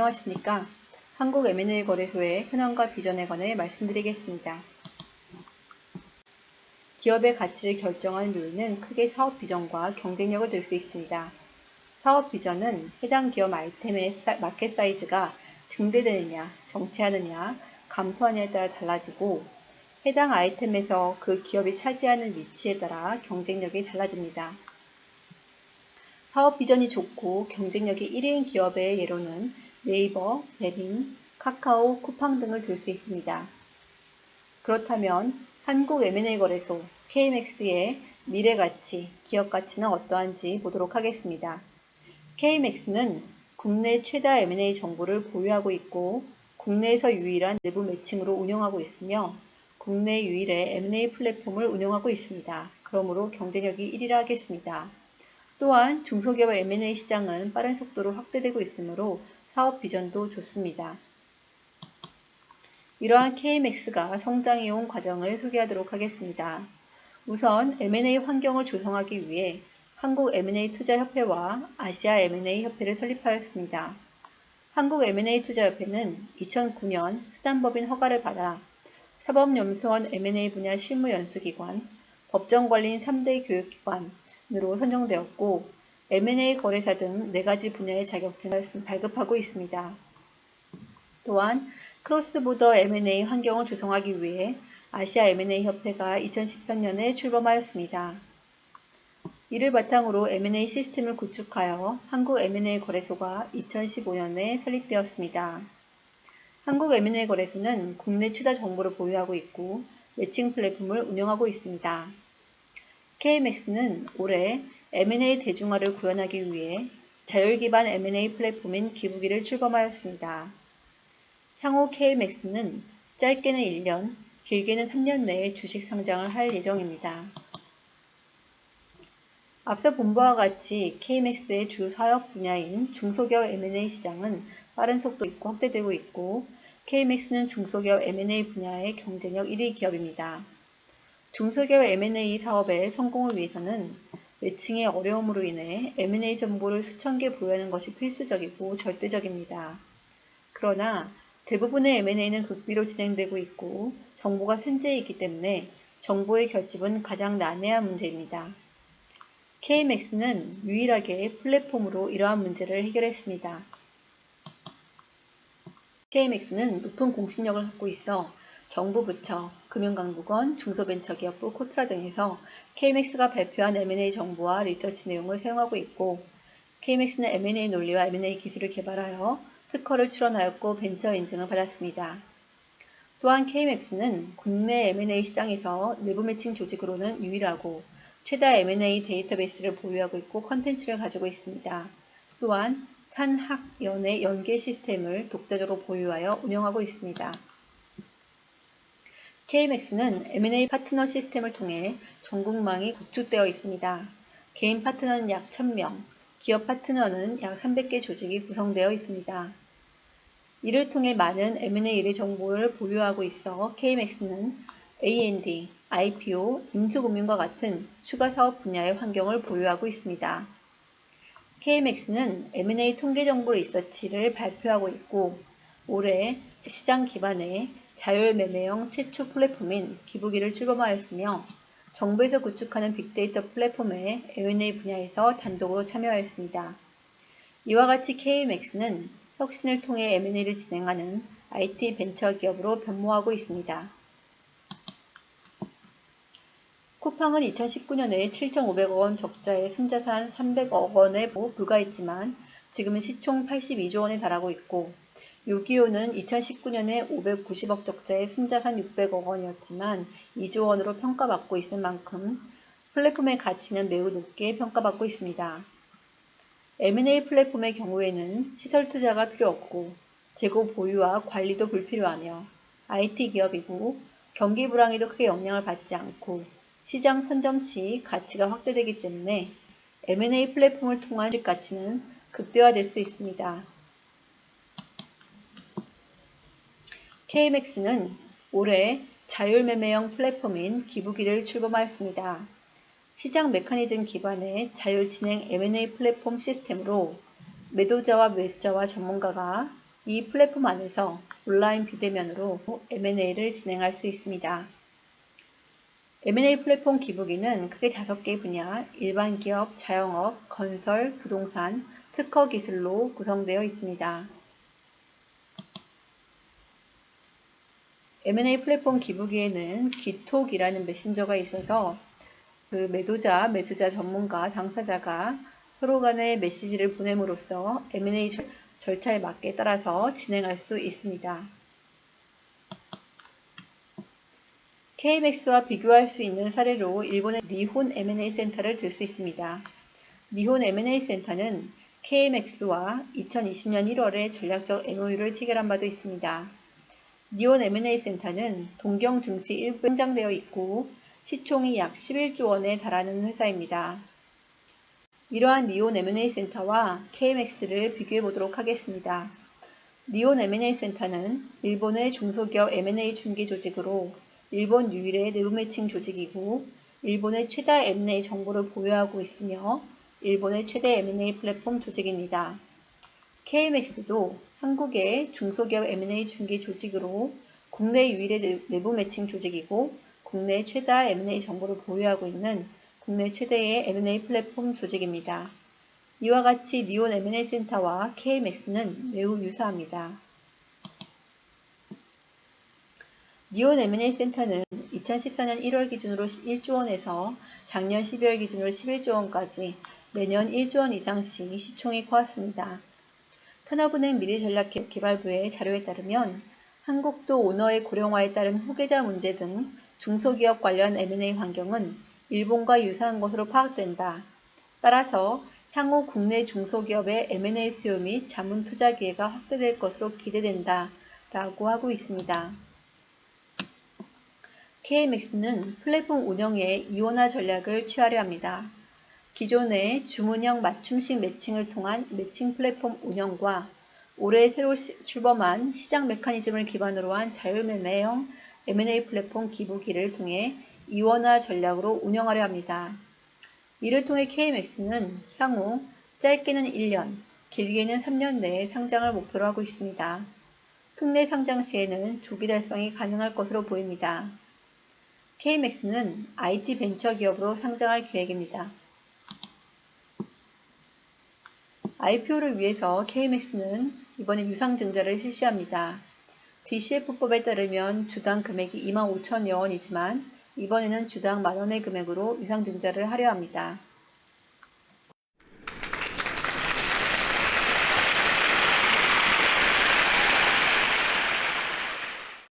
안녕하십니까. 한국 M&A 거래소의 현황과 비전에 관해 말씀드리겠습니다. 기업의 가치를 결정하는 요인은 크게 사업 비전과 경쟁력을 들 수 있습니다. 사업 비전은 해당 기업 아이템의 마켓 사이즈가 증대되느냐, 정체하느냐, 감소하느냐에 따라 달라지고 해당 아이템에서 그 기업이 차지하는 위치에 따라 경쟁력이 달라집니다. 사업 비전이 좋고 경쟁력이 1위인 기업의 예로는 네이버, 베린, 카카오, 쿠팡 등을 들 수 있습니다. 그렇다면 한국 M&A 거래소 KMX의 미래 가치, 기업 가치는 어떠한지 보도록 하겠습니다. KMX는 국내 최다 M&A 정보를 보유하고 있고 국내에서 유일한 내부 매칭으로 운영하고 있으며 국내 유일의 M&A 플랫폼을 운영하고 있습니다. 그러므로 경쟁력이 1위라 하겠습니다. 또한 중소기업 M&A 시장은 빠른 속도로 확대되고 있으므로 사업 비전도 좋습니다. 이러한 KMX가 성장해온 과정을 소개하도록 하겠습니다. 우선 M&A 환경을 조성하기 위해 한국 M&A 투자협회와 아시아 M&A 협회를 설립하였습니다. 한국 M&A 투자협회는 2009년 수단법인 허가를 받아 사법연수원 M&A 분야 실무연수기관, 법정관리인 3대 교육기관으로 선정되었고 M&A 거래사 등 4가지 분야의 자격증을 발급하고 있습니다. 또한 크로스보더 M&A 환경을 조성하기 위해 아시아 M&A 협회가 2013년에 출범하였습니다. 이를 바탕으로 M&A 시스템을 구축하여 한국 M&A 거래소가 2015년에 설립되었습니다. 한국 M&A 거래소는 국내 최다 정보를 보유하고 있고 매칭 플랫폼을 운영하고 있습니다. KMX는 올해 M&A 대중화를 구현하기 위해 자율 기반 M&A 플랫폼인 기부기를 출범하였습니다. 향후 KMX는 짧게는 1년, 길게는 3년 내에 주식 상장을 할 예정입니다. 앞서 본 바와 같이 KMX의 주 사업 분야인 중소기업 M&A 시장은 빠른 속도 있고 확대되고 있고 KMX는 중소기업 M&A 분야의 경쟁력 1위 기업입니다. 중소기업 M&A 사업의 성공을 위해서는 매칭의 어려움으로 인해 M&A 정보를 수천 개 보유하는 것이 필수적이고 절대적입니다. 그러나 대부분의 M&A는 극비로 진행되고 있고 정보가 산재해 있기 때문에 정보의 결집은 가장 난해한 문제입니다. KMX는 유일하게 플랫폼으로 이러한 문제를 해결했습니다. KMX는 높은 공신력을 갖고 있어 정부 부처, 금융강국원, 중소벤처기업부, 코트라 등에서 KMX가 발표한 M&A 정보와 리서치 내용을 사용하고 있고 KMX는 M&A 논리와 M&A 기술을 개발하여 특허를 출원하였고 벤처 인증을 받았습니다. 또한 KMX는 국내 M&A 시장에서 내부 매칭 조직으로는 유일하고 최다 M&A 데이터베이스를 보유하고 있고 컨텐츠를 가지고 있습니다. 또한 산학연의 연계 시스템을 독자적으로 보유하여 운영하고 있습니다. KMX는 M&A 파트너 시스템을 통해 전국망이 구축되어 있습니다. 개인 파트너는 약 1000명, 기업 파트너는 약 300개 조직이 구성되어 있습니다. 이를 통해 많은 M&A 일의 정보를 보유하고 있어 KMX는 A&D, IPO, 임수금융과 같은 추가 사업 분야의 환경을 보유하고 있습니다. KMX는 M&A 통계정보 리서치를 발표하고 있고 올해 시장 기반의 자율매매형 최초 플랫폼인 기부기를 출범하였으며 정부에서 구축하는 빅데이터 플랫폼의 M&A 분야에서 단독으로 참여하였습니다. 이와 같이 KMX는 혁신을 통해 M&A를 진행하는 IT 벤처 기업으로 변모하고 있습니다. 쿠팡은 2019년에 7,500억 원 적자에 순자산 300억 원에 불과했지만 지금은 시총 82조 원에 달하고 있고 요기요는 2019년에 590억 적자에 순자산 600억 원이었지만 2조 원으로 평가받고 있을 만큼 플랫폼의 가치는 매우 높게 평가받고 있습니다. M&A 플랫폼의 경우에는 시설 투자가 필요 없고 재고 보유와 관리도 불필요하며 IT 기업이고 경기 불황에도 크게 영향을 받지 않고 시장 선점 시 가치가 확대되기 때문에 M&A 플랫폼을 통한 주식 가치는 극대화될 수 있습니다. KMX는 올해 자율매매형 플랫폼인 기부기를 출범하였습니다. 시장 메커니즘 기반의 자율진행 M&A 플랫폼 시스템으로 매도자와 매수자와 전문가가 이 플랫폼 안에서 온라인 비대면으로 M&A를 진행할 수 있습니다. M&A 플랫폼 기부기는 크게 5개 분야, 일반 기업, 자영업, 건설, 부동산, 특허 기술로 구성되어 있습니다. M&A 플랫폼 기부기에는 기톡이라는 메신저가 있어서 매도자, 매수자 전문가, 당사자가 서로 간에 메시지를 보냄으로써 M&A 절차에 맞게 따라서 진행할 수 있습니다. KMX와 비교할 수 있는 사례로 일본의 니혼 M&A 센터를 들 수 있습니다. 니혼 M&A 센터는 KMX와 2020년 1월에 전략적 MOU를 체결한 바도 있습니다. 니혼 M&A 센터는 동경 증시 1부에 상장되어 있고 시총이 약 11조 원에 달하는 회사입니다. 이러한 니혼 M&A 센터와 KMX를 비교해 보도록 하겠습니다. 니혼 M&A 센터는 일본의 중소기업 M&A 중개 조직으로 일본 유일의 내부 매칭 조직이고 일본의 최다 M&A 정보를 보유하고 있으며 일본의 최대 M&A 플랫폼 조직입니다. KMX도 한국의 중소기업 M&A 중개 조직으로 국내 유일의 내부 매칭 조직이고 국내 최다 M&A 정보를 보유하고 있는 국내 최대의 M&A 플랫폼 조직입니다. 이와 같이 니혼 M&A 센터와 KMX는 매우 유사합니다. 니혼 M&A 센터는 2014년 1월 기준으로 1조 원에서 작년 12월 기준으로 11조 원까지 매년 1조 원 이상씩 시총이 커왔습니다. 산업은행 미래전략개발부의 자료에 따르면 한국도 오너의 고령화에 따른 후계자 문제 등 중소기업 관련 M&A 환경은 일본과 유사한 것으로 파악된다. 따라서 향후 국내 중소기업의 M&A 수요 및 자문 투자 기회가 확대될 것으로 기대된다. 라고 하고 있습니다. KMX는 플랫폼 운영에 이원화 전략을 취하려 합니다. 기존의 주문형 맞춤식 매칭을 통한 매칭 플랫폼 운영과 올해 새로 출범한 시장 메커니즘을 기반으로 한 자율매매형 M&A 플랫폼 기부기를 통해 이원화 전략으로 운영하려 합니다. 이를 통해 KMX는 향후 짧게는 1년, 길게는 3년 내에 상장을 목표로 하고 있습니다. 특례 상장 시에는 조기 달성이 가능할 것으로 보입니다. KMX는 IT 벤처 기업으로 상장할 계획입니다. IPO를 위해서 KMX는 이번에 유상증자를 실시합니다. DCF법에 따르면 주당 금액이 25,000여 원이지만 이번에는 주당 만원의 금액으로 유상증자를 하려 합니다.